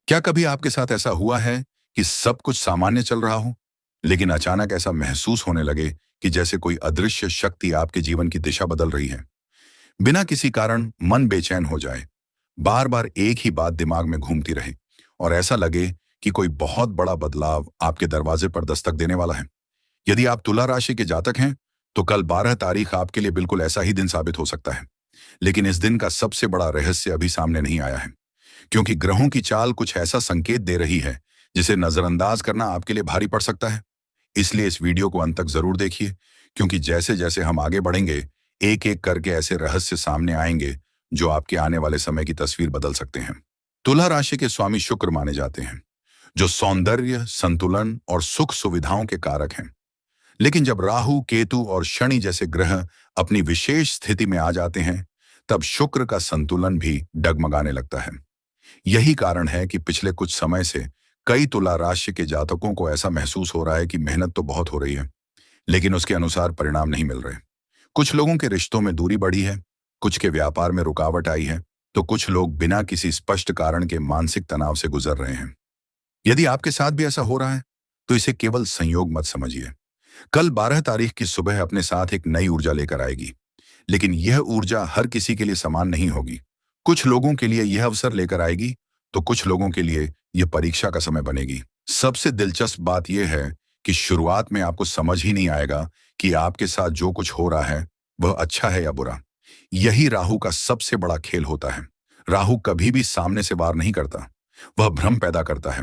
क्या कभी आपके साथ ऐसा हुआ है कि सब कुछ सामान्य चल रहा हो, लेकिन अचानक ऐसा महसूस होने लगे कि जैसे कोई अदृश्य शक्ति आपके जीवन की दिशा बदल रही है? बिना किसी कारण मन बेचैन हो जाए, बार बार एक ही बात दिमाग में घूमती रहे और ऐसा लगे कि कोई बहुत बड़ा बदलाव आपके दरवाजे पर दस्तक देने वाला है। यदि आप तुला राशि के जातक हैं, तो कल 12 तारीख आपके लिए बिल्कुल ऐसा ही दिन साबित हो सकता है। लेकिन इस दिन का सबसे बड़ा रहस्य अभी सामने नहीं आया है, क्योंकि ग्रहों की चाल कुछ ऐसा संकेत दे रही है जिसे नजरअंदाज करना आपके लिए भारी पड़ सकता है। इसलिए इस वीडियो को अंत तक जरूर देखिए, क्योंकि जैसे जैसे हम आगे बढ़ेंगे, एक एक करके ऐसे रहस्य सामने आएंगे जो आपके आने वाले समय की तस्वीर बदल सकते हैं। तुला राशि के स्वामी शुक्र माने जाते हैं, जो सौंदर्य, संतुलन और सुख सुविधाओं के कारक हैं। लेकिन जब राहु, केतु और शनि जैसे ग्रह अपनी विशेष स्थिति में आ जाते हैं, तब शुक्र का संतुलन भी डगमगाने लगता है। यही कारण है कि पिछले कुछ समय से कई तुला राशि के जातकों को ऐसा महसूस हो रहा है कि मेहनत तो बहुत हो रही है, लेकिन उसके अनुसार परिणाम नहीं मिल रहे। कुछ लोगों के रिश्तों में दूरी बढ़ी है, कुछ के व्यापार में रुकावट आई है, तो कुछ लोग बिना किसी स्पष्ट कारण के मानसिक तनाव से गुजर रहे हैं। यदि आपके साथ भी ऐसा हो रहा है, तो इसे केवल संयोग मत समझिए। कल 12 तारीख की सुबह अपने साथ एक नई ऊर्जा लेकर आएगी, लेकिन यह ऊर्जा हर किसी के लिए समान नहीं होगी। कुछ लोगों के लिए यह अवसर लेकर आएगी, तो कुछ लोगों के लिए यह परीक्षा का समय बनेगी। सबसे दिलचस्प बात यह है कि शुरुआत में आपको समझ ही नहीं आएगा कि आपके साथ जो कुछ हो रहा है वह अच्छा है या बुरा। यही राहु का सबसे बड़ा खेल होता है। राहु कभी भी सामने से वार नहीं करता, वह भ्रम पैदा करता है।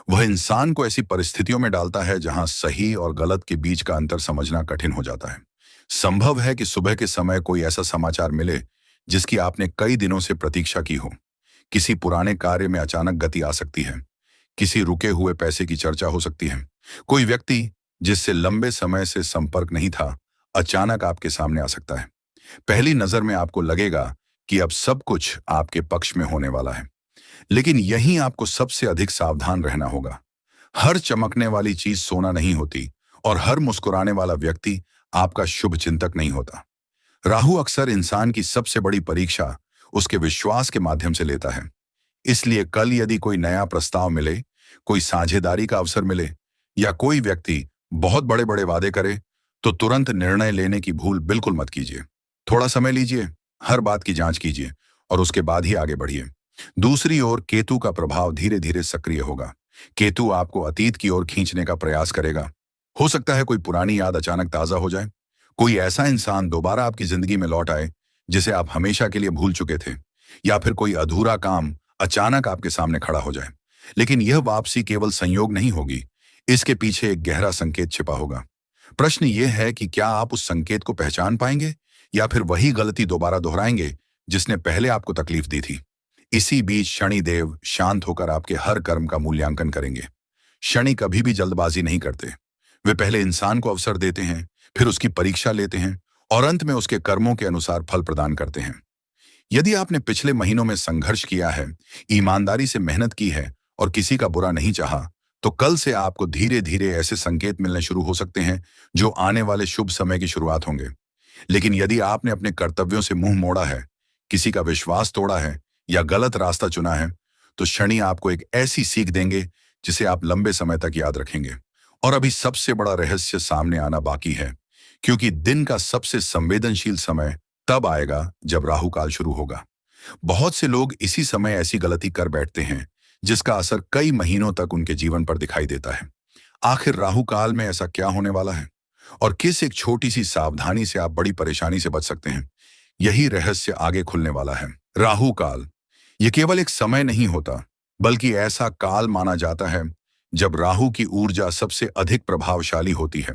वह इंसान को ऐसी परिस्थितियों में डालता है जहां सही और गलत के बीच का अंतर समझना कठिन हो जाता है। संभव है कि सुबह के समय कोई ऐसा समाचार मिले जिसकी आपने कई दिनों से प्रतीक्षा की हो। किसी पुराने कार्य में अचानक गति आ सकती है, किसी रुके हुए पैसे की चर्चा हो सकती है। कोई व्यक्ति जिससे लंबे समय से संपर्क नहीं था, अचानक आपके सामने आ सकता है। पहली नजर में आपको लगेगा कि अब सब कुछ आपके पक्ष में होने वाला है, लेकिन यहीं आपको सबसे अधिक सावधान रहना होगा। हर चमकने वाली चीज सोना नहीं होती, और हर मुस्कुराने वाला व्यक्ति आपका शुभ चिंतक नहीं होता। राहु अक्सर इंसान की सबसे बड़ी परीक्षा उसके विश्वास के माध्यम से लेता है। इसलिए कल यदि कोई नया प्रस्ताव मिले, कोई साझेदारी का अवसर मिले, या कोई व्यक्ति बहुत बड़े बड़े वादे करे, तो तुरंत निर्णय लेने की भूल बिल्कुल मत कीजिए। थोड़ा समय लीजिए, हर बात की जांच कीजिए और उसके बाद ही आगे बढ़िए। दूसरी ओर केतु का प्रभाव धीरे धीरे सक्रिय होगा। केतु आपको अतीत की ओर खींचने का प्रयास करेगा। हो सकता है कोई पुरानी याद अचानक ताजा हो जाए, कोई ऐसा इंसान दोबारा आपकी जिंदगी में लौट आए जिसे आप हमेशा के लिए भूल चुके थे, या फिर कोई अधूरा काम अचानक आपके सामने खड़ा हो जाए। लेकिन यह वापसी केवल संयोग नहीं होगी, इसके पीछे एक गहरा संकेत छिपा होगा। प्रश्न यह है कि क्या आप उस संकेत को पहचान पाएंगे, या फिर वही गलती दोबारा दोहराएंगे जिसने पहले आपको तकलीफ दी थी। इसी बीच शनि देव शांत होकर आपके हर कर्म का मूल्यांकन करेंगे। शनि कभी भी जल्दबाजी नहीं करते। वे पहले इंसान को अवसर देते हैं, फिर उसकी परीक्षा लेते हैं और अंत में उसके कर्मों के अनुसार फल प्रदान करते हैं। यदि आपने पिछले महीनों में संघर्ष किया है, ईमानदारी से मेहनत की है और किसी का बुरा नहीं चाहा, तो कल से आपको धीरे धीरे ऐसे संकेत मिलने शुरू हो सकते हैं जो आने वाले शुभ समय की शुरुआत होंगे। लेकिन यदि आपने अपने कर्तव्यों से मुंह मोड़ा है, किसी का विश्वास तोड़ा है या गलत रास्ता चुना है, तो शनि आपको एक ऐसी सीख देंगे जिसे आप लंबे समय तक याद रखेंगे। और अभी सबसे बड़ा रहस्य सामने आना बाकी है, क्योंकि दिन का सबसे संवेदनशील समय तब आएगा जब राहु काल शुरू होगा। बहुत से लोग इसी समय ऐसी गलती कर बैठते हैं जिसका असर कई महीनों तक उनके जीवन पर दिखाई देता है। आखिर राहु काल में ऐसा क्या होने वाला है, और किस एक छोटी सी सावधानी से आप बड़ी परेशानी से बच सकते हैं? यही रहस्य आगे खुलने वाला है। राहु काल ये केवल एक समय नहीं होता, बल्कि ऐसा काल माना जाता है जब राहु की ऊर्जा सबसे अधिक प्रभावशाली होती है।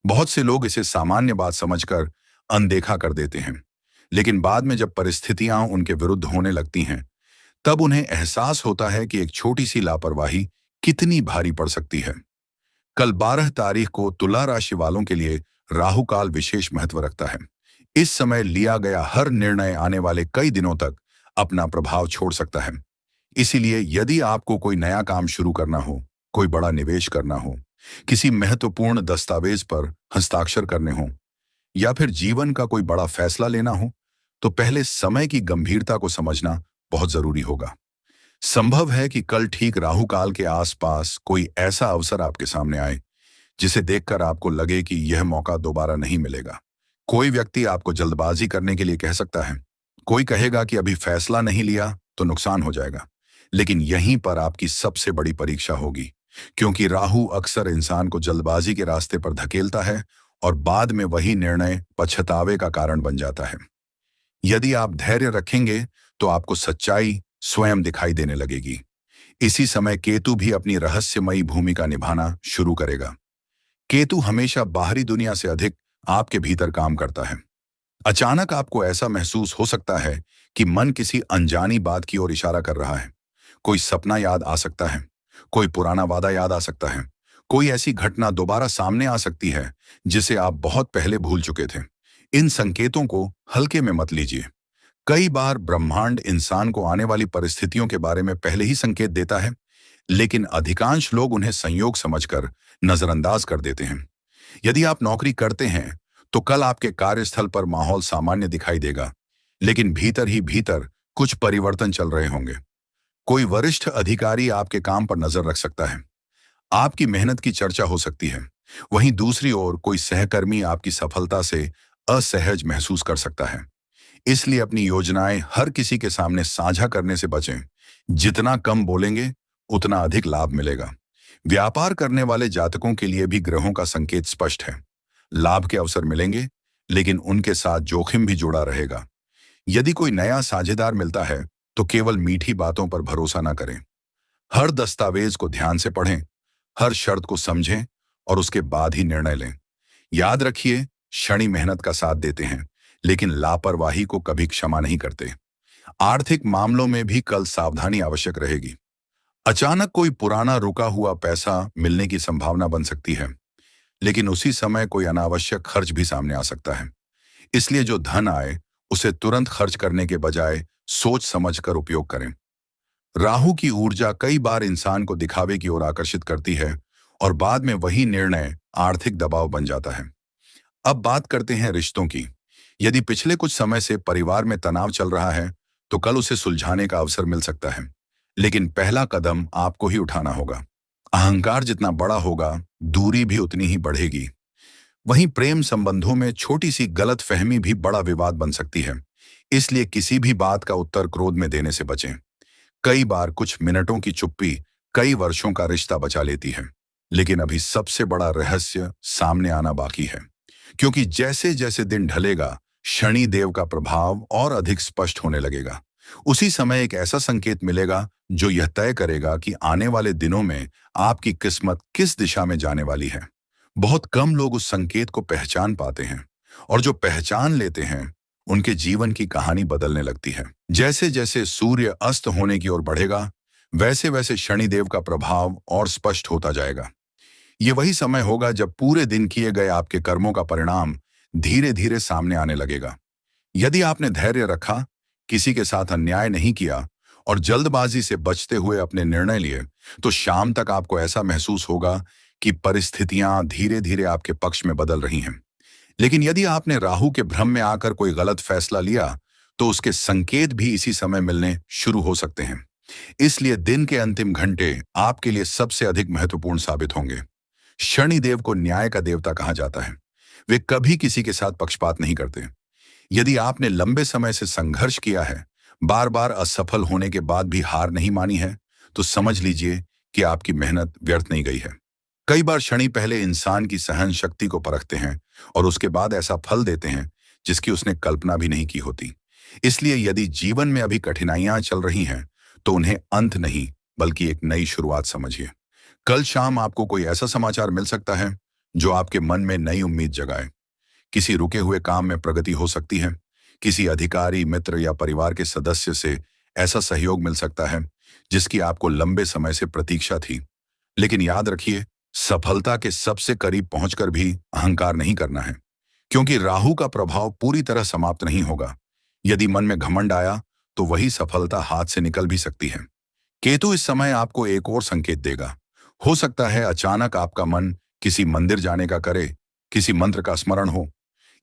बहुत से लोग इसे सामान्य बात समझकर अनदेखा कर देते हैं, लेकिन बाद में जब परिस्थितियां उनके विरुद्ध होने लगती हैं, तब उन्हें एहसास होता है कि एक छोटी सी लापरवाही कितनी भारी पड़ सकती है। कल 12 तारीख को तुला राशि वालों के लिए राहु काल विशेष महत्व रखता है। इस समय लिया गया हर निर्णय आने वाले कई दिनों तक अपना प्रभाव छोड़ सकता है। इसीलिए यदि आपको कोई नया काम शुरू करना हो, कोई बड़ा निवेश करना हो, किसी महत्वपूर्ण दस्तावेज पर हस्ताक्षर करने हो, या फिर जीवन का कोई बड़ा फैसला लेना हो, तो पहले समय की गंभीरता को समझना बहुत जरूरी होगा। संभव है कि कल ठीक राहु काल के आसपास कोई ऐसा अवसर आपके सामने आए जिसे देखकर आपको लगे कि यह मौका दोबारा नहीं मिलेगा। कोई व्यक्ति आपको जल्दबाजी करने के लिए कह सकता है, कोई कहेगा कि अभी फैसला नहीं लिया तो नुकसान हो जाएगा। लेकिन यहीं पर आपकी सबसे बड़ी परीक्षा होगी, क्योंकि राहु अक्सर इंसान को जल्दबाजी के रास्ते पर धकेलता है और बाद में वही निर्णय पछतावे का कारण बन जाता है। यदि आप धैर्य रखेंगे तो आपको सच्चाई स्वयं दिखाई देने लगेगी। इसी समय केतु भी अपनी रहस्यमयी भूमिका निभाना शुरू करेगा। केतु हमेशा बाहरी दुनिया से अधिक आपके भीतर काम करता है। अचानक आपको ऐसा महसूस हो सकता है कि मन किसी अनजानी बात की ओर इशारा कर रहा है। कोई सपना याद आ सकता है, कोई पुराना वादा याद आ सकता है, कोई ऐसी घटना दोबारा सामने आ सकती है जिसे आप बहुत पहले भूल चुके थे। इन संकेतों को हल्के में मत लीजिए। कई बार ब्रह्मांड इंसान को आने वाली परिस्थितियों के बारे में पहले ही संकेत देता है, लेकिन अधिकांश लोग उन्हें संयोग समझकर नजरअंदाज कर देते हैं। यदि आप नौकरी करते हैं तो कल आपके कार्यस्थल पर माहौल सामान्य दिखाई देगा, लेकिन भीतर ही भीतर कुछ परिवर्तन चल रहे होंगे। कोई वरिष्ठ अधिकारी आपके काम पर नजर रख सकता है, आपकी मेहनत की चर्चा हो सकती है। वहीं दूसरी ओर कोई सहकर्मी आपकी सफलता से असहज महसूस कर सकता है। इसलिए अपनी योजनाएं हर किसी के सामने साझा करने से बचें। जितना कम बोलेंगे उतना अधिक लाभ मिलेगा। व्यापार करने वाले जातकों के लिए भी ग्रहों का संकेत स्पष्ट है। लाभ के अवसर मिलेंगे, लेकिन उनके साथ जोखिम भी जुड़ा रहेगा। यदि कोई नया साझेदार मिलता है तो केवल मीठी बातों पर भरोसा न करें। हर दस्तावेज को ध्यान से पढ़ें, हर शर्त को समझें और उसके बाद ही निर्णय लें। याद रखिए, क्षणी मेहनत का साथ देते हैं, लेकिन लापरवाही को कभी क्षमा नहीं करते। आर्थिक मामलों में भी कल सावधानी आवश्यक रहेगी। अचानक कोई पुराना रुका हुआ पैसा मिलने की संभावना बन सकती है, लेकिन उसी समय कोई अनावश्यक खर्च भी सामने आ सकता है। इसलिए जो धन आए उसे तुरंत खर्च करने के बजाय सोच समझकर उपयोग करें। राहु की ऊर्जा कई बार इंसान को दिखावे की ओर आकर्षित करती है और बाद में वही निर्णय आर्थिक दबाव बन जाता है। अब बात करते हैं रिश्तों की। यदि पिछले कुछ समय से परिवार में तनाव चल रहा है तो कल उसे सुलझाने का अवसर मिल सकता है, लेकिन पहला कदम आपको ही उठाना होगा। अहंकार जितना बड़ा होगा, दूरी भी उतनी ही बढ़ेगी। वहीं प्रेम संबंधों में छोटी सी गलतफहमी भी बड़ा विवाद बन सकती है। इसलिए किसी भी बात का उत्तर क्रोध में देने से बचें। कई बार कुछ मिनटों की चुप्पी कई वर्षों का रिश्ता बचा लेती है। लेकिन अभी सबसे बड़ा रहस्य सामने आना बाकी है, क्योंकि जैसे जैसे दिन ढलेगा, शनि देव का प्रभाव और अधिक स्पष्ट होने लगेगा। उसी समय एक ऐसा संकेत मिलेगा जो यह तय करेगा कि आने वाले दिनों में आपकी किस्मत किस दिशा में जाने वाली है। बहुत कम लोग उस संकेत को पहचान पाते हैं, और जो पहचान लेते हैं उनके जीवन की कहानी बदलने लगती है। जैसे जैसे सूर्य अस्त होने की ओर बढ़ेगा, वैसे वैसे शनिदेव का प्रभाव और स्पष्ट होता जाएगा। ये वही समय होगा जब पूरे दिन किए गए आपके कर्मों का परिणाम धीरे धीरे सामने आने लगेगा। यदि आपने धैर्य रखा, किसी के साथ अन्याय नहीं किया और जल्दबाजी से बचते हुए अपने निर्णय लिए, तो शाम तक आपको ऐसा महसूस होगा कि परिस्थितियां धीरे धीरे आपके पक्ष में बदल रही हैं। लेकिन यदि आपने राहु के भ्रम में आकर कोई गलत फैसला लिया, तो उसके संकेत भी इसी समय मिलने शुरू हो सकते हैं। इसलिए दिन के अंतिम घंटे आपके लिए सबसे अधिक महत्वपूर्ण साबित होंगे। शनिदेव को न्याय का देवता कहा जाता है। वे कभी किसी के साथ पक्षपात नहीं करते। यदि आपने लंबे समय से संघर्ष किया है, बार बार असफल होने के बाद भी हार नहीं मानी है, तो समझ लीजिए कि आपकी मेहनत व्यर्थ नहीं गई है। कई बार शनि पहले इंसान की सहन शक्ति को परखते हैं और उसके बाद ऐसा फल देते हैं जिसकी उसने कल्पना भी नहीं की होती। इसलिए यदि जीवन में अभी कठिनाइयां चल रही हैं, तो उन्हें अंत नहीं बल्कि एक नई शुरुआत समझिए। कल शाम आपको कोई ऐसा समाचार मिल सकता है जो आपके मन में नई उम्मीद जगाए। किसी रुके हुए काम में प्रगति हो सकती है। किसी अधिकारी, मित्र या परिवार के सदस्य से ऐसा सहयोग मिल सकता है जिसकी आपको लंबे समय से प्रतीक्षा थी। लेकिन याद रखिए, सफलता के सबसे करीब पहुंचकर भी अहंकार नहीं करना है, क्योंकि राहु का प्रभाव पूरी तरह समाप्त नहीं होगा। यदि मन में घमंड आया तो वही सफलता हाथ से निकल भी सकती है। केतु इस समय आपको एक और संकेत देगा। हो सकता है अचानक आपका मन किसी मंदिर जाने का करे, किसी मंत्र का स्मरण हो,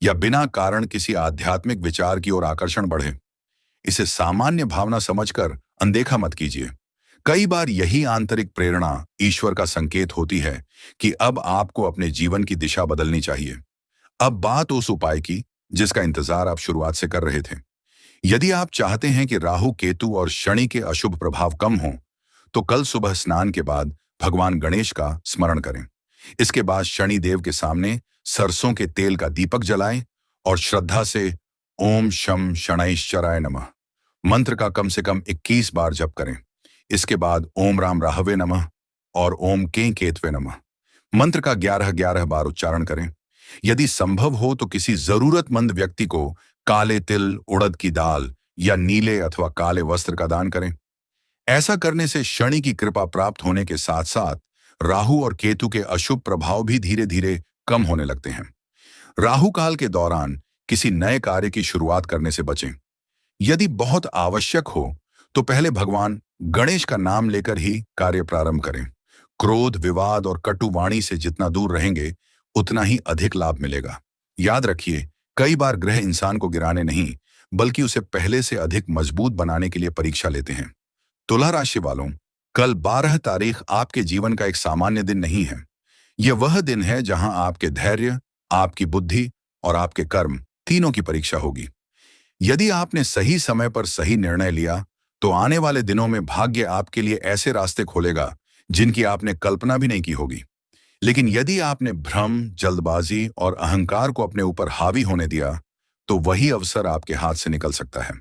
या बिना कारण किसी आध्यात्मिक विचार की ओर आकर्षण बढ़े। इसे सामान्य भावना समझकर अनदेखा मत कीजिए। कई बार यही आंतरिक प्रेरणा ईश्वर का संकेत होती है कि अब आपको अपने जीवन की दिशा बदलनी चाहिए। अब बात उस उपाय की जिसका इंतजार आप शुरुआत से कर रहे थे। यदि आप चाहते हैं कि राहु केतु और शनि के अशुभ प्रभाव कम हों, तो कल सुबह स्नान के बाद भगवान गणेश का स्मरण करें। इसके बाद शनि देव के सामने सरसों के तेल का दीपक जलाएं और श्रद्धा से ओम शम शनैश्चराय नमः मंत्र का कम से कम 21 बार जप करें। इसके बाद ओम राम राहवे नमः और ओम केतवे नमः मंत्र का 11-11 बार उच्चारण करें। यदि संभव हो तो किसी जरूरतमंद व्यक्ति को काले तिल, उड़द की दाल या नीले अथवा काले वस्त्र का दान करें। ऐसा करने से शनि की कृपा प्राप्त होने के साथ साथ राहु और केतु के अशुभ प्रभाव भी धीरे धीरे कम होने लगते हैं। राहु काल के दौरान किसी नए कार्य की शुरुआत करने से बचें। यदि बहुत आवश्यक हो तो पहले भगवान गणेश का नाम लेकर ही कार्य प्रारंभ करें। क्रोध, विवाद और कटु वाणी से जितना दूर रहेंगे उतना ही अधिक लाभ मिलेगा। याद रखिए, कई बार ग्रह इंसान को गिराने नहीं बल्कि उसे पहले से अधिक मजबूत बनाने के लिए परीक्षा लेते हैं। तुला राशि वालों, कल 12 तारीख आपके जीवन का एक सामान्य दिन नहीं है। यह वह दिन है जहां आपके धैर्य, आपकी बुद्धि और आपके कर्म तीनों की परीक्षा होगी। यदि आपने सही समय पर सही निर्णय लिया तो आने वाले दिनों में भाग्य आपके लिए ऐसे रास्ते खोलेगा जिनकी आपने कल्पना भी नहीं की होगी। लेकिन यदि आपने भ्रम, जल्दबाजी और अहंकार को अपने ऊपर हावी होने दिया तो वही अवसर आपके हाथ से निकल सकता है।